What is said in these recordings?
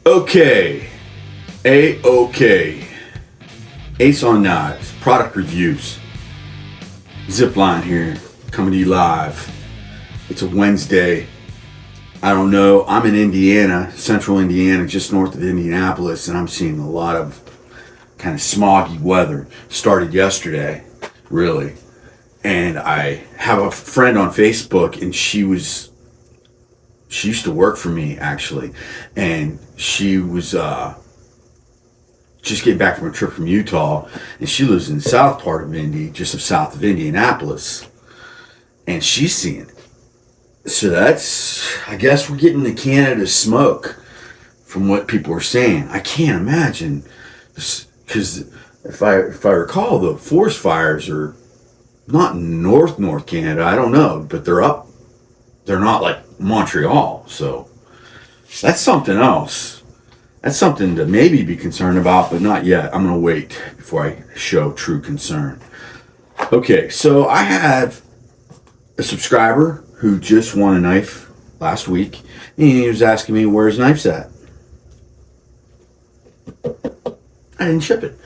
Okay, A-OK. Ace on Knives, product reviews. Zipline here, coming to you live. It's a Wednesday. I don't know, I'm in Indiana, central Indiana, just north of Indianapolis, and I'm seeing a lot of kind of smoggy weather. Started yesterday, really. And I have a friend on Facebook, and she used to work for me, actually, and she was just getting back from a trip from Utah, and she lives in the south part of Indy, just south of Indianapolis, and she's seeing it. So that's, I guess we're getting the Canada smoke from what people are saying. I can't imagine, because if I recall, the forest fires are not in North Canada, I don't know, but they're up. They're not like Montreal, so that's something else. That's something to maybe be concerned about, but not yet. I'm going to wait before I show true concern. Okay, so I have a subscriber who just won a knife last week, and he was asking me where his knife's at. I didn't ship it.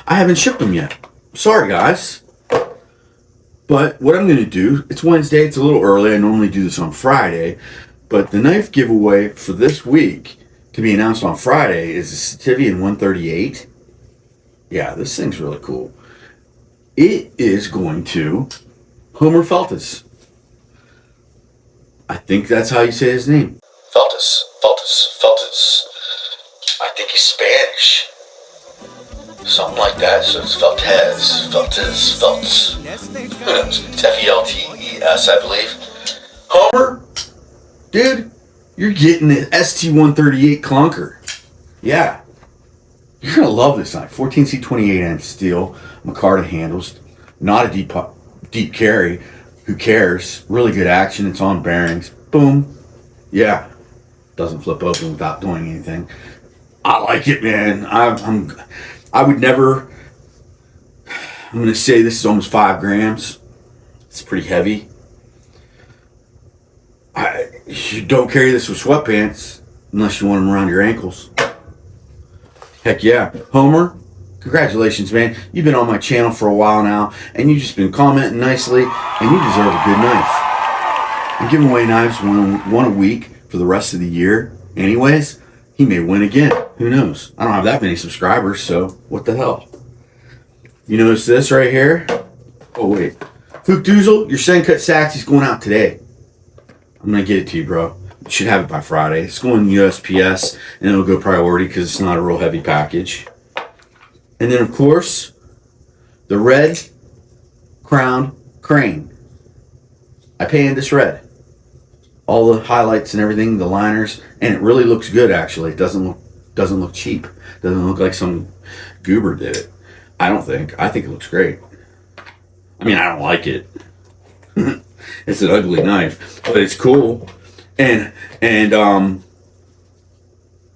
I haven't shipped them yet. Sorry, guys. But what I'm going to do, it's Wednesday, it's a little early. I normally do this on Friday, but the knife giveaway for this week, to be announced on Friday, is a Sativian 138. Yeah, this thing's really cool. It is going to Homer Feltes. I think that's how you say his name. Feltes. I think he's Spanish. Something like that, so it's Feltes. Who knows? It's F-E-L-T-E-S, I believe. Homer, dude, you're getting the ST-138 clunker. Yeah. You're going to love this knife. 14C 28-inch steel, micarta handles, not a deep carry. Who cares? Really good action. It's on bearings. Boom. Yeah. Doesn't flip open without doing anything. I like it, man. I would never. I'm going to say this is almost 5 grams. It's pretty heavy. You don't carry this with sweatpants unless you want them around your ankles. Heck yeah. Homer, congratulations, man. You've been on my channel for a while now, and you've just been commenting nicely, and you deserve a good knife. I'm giving away knives one a week for the rest of the year. Anyways, he may win again. Who knows? I don't have that many subscribers, so what the hell? You notice this right here? Oh, wait. Fluke Doozle, your Sencut Saxy's going out today. I'm going to get it to you, bro. You should have it by Friday. It's going USPS, and it'll go priority because it's not a real heavy package. And then, of course, the red crowned crane. I painted this red. All the highlights and everything, the liners, and it really looks good, actually. It doesn't look cheap. Doesn't look like some goober did it. I don't think. I think it looks great. I mean, I don't like it. It's an ugly knife, but it's cool. And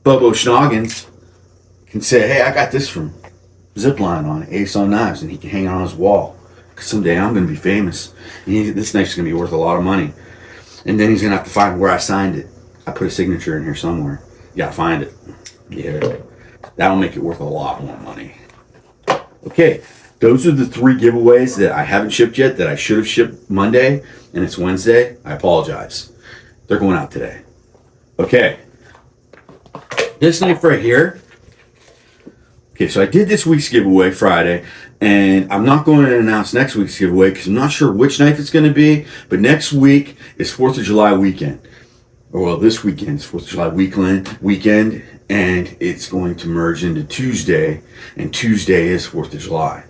Bobo Schnoggins can say, hey, I got this from Zipline on Ace on Knives, and he can hang it on his wall. Because someday I'm going to be famous. And this knife's going to be worth a lot of money. And then he's going to have to find where I signed it. I put a signature in here somewhere. You got to find it. Yeah. That'll make it worth a lot more money. Okay. Those are the 3 giveaways that I haven't shipped yet that I should have shipped Monday. And it's Wednesday. I apologize. They're going out today. Okay. This knife right here. Okay, so I did this week's giveaway Friday, and I'm not going to announce next week's giveaway because I'm not sure which knife it's going to be, but next week is 4th of July weekend. Or, well, this weekend is 4th of July weekend, and it's going to merge into Tuesday, and Tuesday is 4th of July.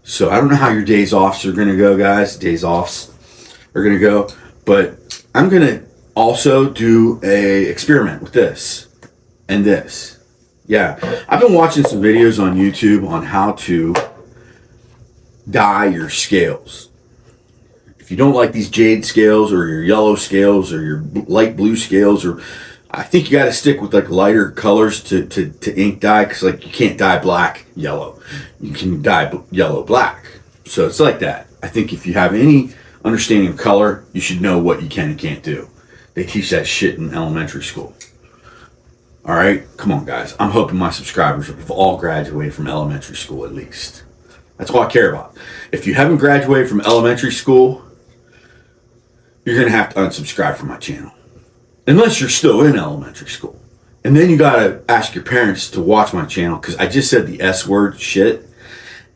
So I don't know how your days offs are going to go, guys. Days offs are going to go, but I'm going to also do a experiment with this and this. Yeah, I've been watching some videos on YouTube on how to dye your scales. If you don't like these jade scales or your yellow scales or your light blue scales, or I think you got to stick with like lighter colors to ink dye, because like you can't dye black yellow. You can dye yellow black. So it's like that. I think if you have any understanding of color, you should know what you can and can't do. They teach that shit in elementary school. All right, come on, guys. I'm hoping my subscribers have all graduated from elementary school at least. That's all I care about. If you haven't graduated from elementary school, you're going to have to unsubscribe from my channel. Unless you're still in elementary school. And then you got to ask your parents to watch my channel, because I just said the S word shit.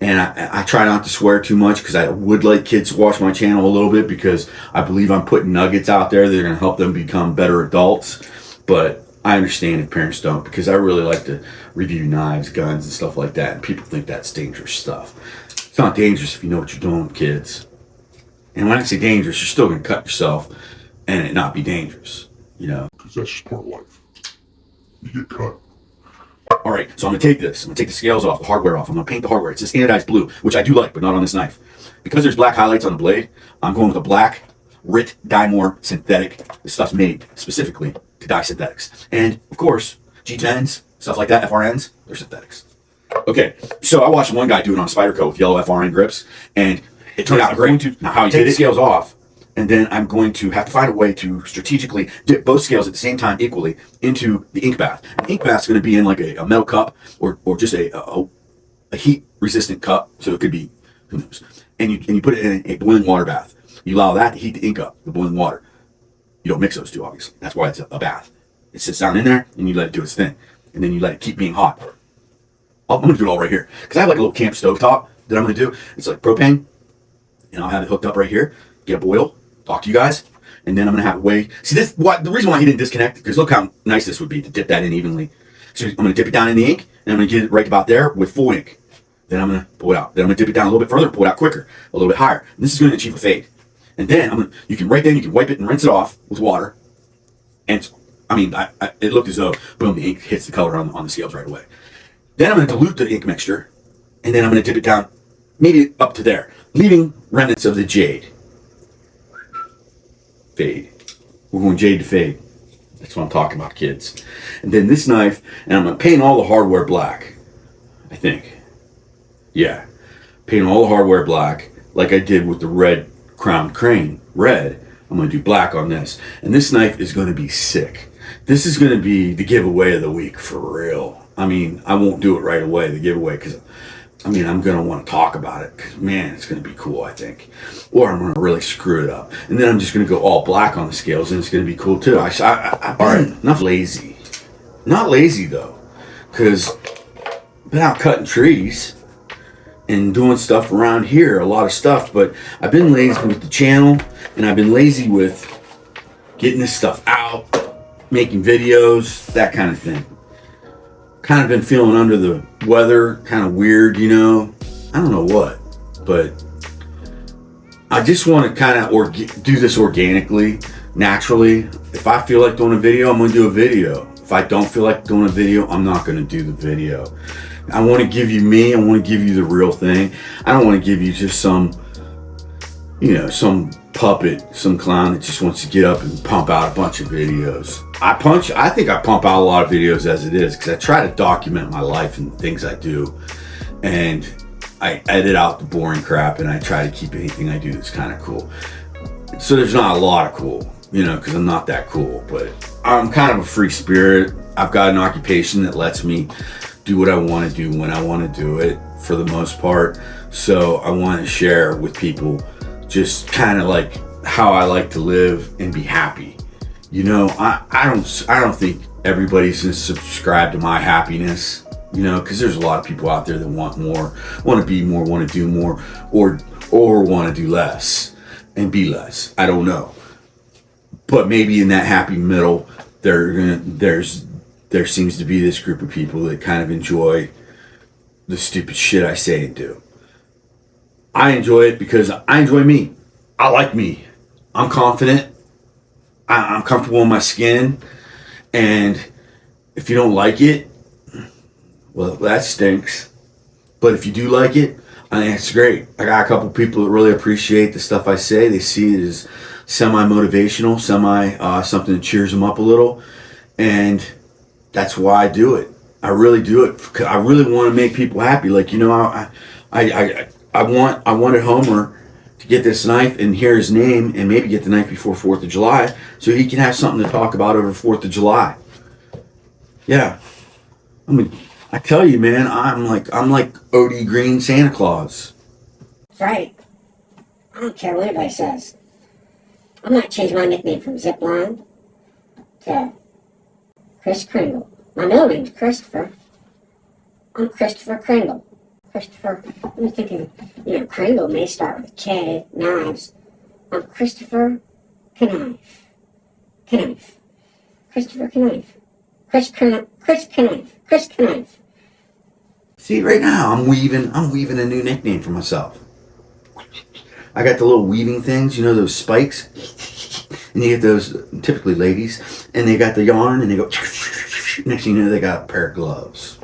And I try not to swear too much, because I would like kids to watch my channel a little bit, because I believe I'm putting nuggets out there that are going to help them become better adults. But I understand if parents don't, because I really like to review knives, guns, and stuff like that. And people think that's dangerous stuff. It's not dangerous if you know what you're doing with kids. And when I say dangerous, you're still going to cut yourself and it not be dangerous, you know? Because that's just part of life. You get cut. All right, so I'm going to take this. I'm going to take the scales off, the hardware off. I'm going to paint the hardware. It's this anodized blue, which I do like, but not on this knife. Because there's black highlights on the blade, I'm going with a black RIT Dymore synthetic. This stuff's made specifically to dye synthetics. And, of course, G10s, stuff like that, FRNs, they're synthetics. Okay, so I watched one guy do it on a Spyderco with yellow FRN grips, and it turned out great. Now, how he did it, scales off, and then I'm going to have to find a way to strategically dip both scales at the same time equally into the ink bath. The ink bath's going to be in like a metal cup or just a heat-resistant cup, so it could be, who knows. And you put it in a boiling water bath. You allow that to heat the ink up, the boiling water. You don't mix those two, obviously. That's why it's a bath. It sits down in there, and you let it do its thing. And then you let it keep being hot. I'm going to do it all right here, because I have like a little camp stove top that I'm going to do. It's like propane, and I'll have it hooked up right here, get a boil, talk to you guys, and then I'm going to have a way. See, the reason why he didn't disconnect, because look how nice this would be to dip that in evenly. So I'm going to dip it down in the ink, and I'm going to get it right about there with full ink. Then I'm going to pull it out. Then I'm going to dip it down a little bit further, pull it out quicker, a little bit higher. And this is going to achieve a fade. And then you can wipe it and rinse it off with water. And it looked as though, boom, the ink hits the color on the scales right away. Then I'm going to dilute the ink mixture, and then I'm going to dip it down, maybe up to there, leaving remnants of the jade. Fade. We're going jade to fade. That's what I'm talking about, kids. And then this knife, and I'm going to paint all the hardware black, I think. Yeah. Paint all the hardware black, like I did with the red Crown Crane. Red. I'm going to do black on this. And this knife is going to be sick. This is going to be the giveaway of the week, for real. I mean, I won't do it right away, the giveaway, because, I'm going to want to talk about it, because, man, it's going to be cool, I think. Or I'm going to really screw it up. And then I'm just going to go all black on the scales, and it's going to be cool, too. All right, enough lazy. Not lazy, though, because I've been out cutting trees and doing stuff around here, a lot of stuff, but I've been lazy with the channel, and I've been lazy with getting this stuff out, making videos, that kind of thing. Kind of been feeling under the weather, kind of weird, you know. I don't know what, but I just want to kind of do this organically, naturally. If I feel like doing a video, I'm going to do a video. If I don't feel like doing a video, I'm not going to do the video. I want to give you me. I want to give you the real thing. I don't want to give you just some puppet, some clown that just wants to get up and pump out a bunch of videos. I think I pump out a lot of videos as it is, because I try to document my life and things I do, and I edit out the boring crap, and I try to keep anything I do that's kind of cool. So there's not a lot of cool, because I'm not that cool, but I'm kind of a free spirit. I've got an occupation that lets me do what I want to do when I want to do it, for the most part. So I want to share with people just kind of like how I like to live and be happy. I don't think everybody's gonna subscribe to my happiness, because there's a lot of people out there that want more, want to be more, want to do more, or want to do less and be less. I don't know, but maybe in that happy middle, there seems to be this group of people that kind of enjoy the stupid shit I say and do. I enjoy it because I enjoy me. I like me. I'm confident. I'm comfortable in my skin. And if you don't like it, well, that stinks. But if you do like it, I think it's great. I got a couple people that really appreciate the stuff I say. They see it as semi-motivational, something that cheers them up a little. And that's why I do it. I really do it. Cause I really want to make people happy. Like, I wanted Homer to get this knife and hear his name and maybe get the knife before 4th of July so he can have something to talk about over 4th of July. Yeah. I mean, I tell you, man, I'm like Odie Green Santa Claus. That's right. I don't care what anybody says. I'm not changing my nickname from Zipline to Chris Kringle. My middle name's Christopher. I'm Christopher Kringle. Christopher, I'm thinking, Kringle may start with a K, knives. I'm Christopher Knife. Knife. Christopher Knife. Chris Knife. Chris Knife. See, right now I'm weaving a new nickname for myself. I got the little weaving things, those spikes, and you get those typically ladies, and they got the yarn, and they go. Next thing you know, they got a pair of gloves.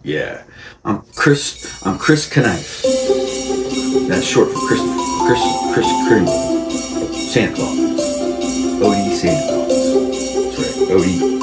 Yeah, I'm Chris Knife. That's short for Chris Kringle. Santa Claus. Odie Santa Claus. That's right, Odie.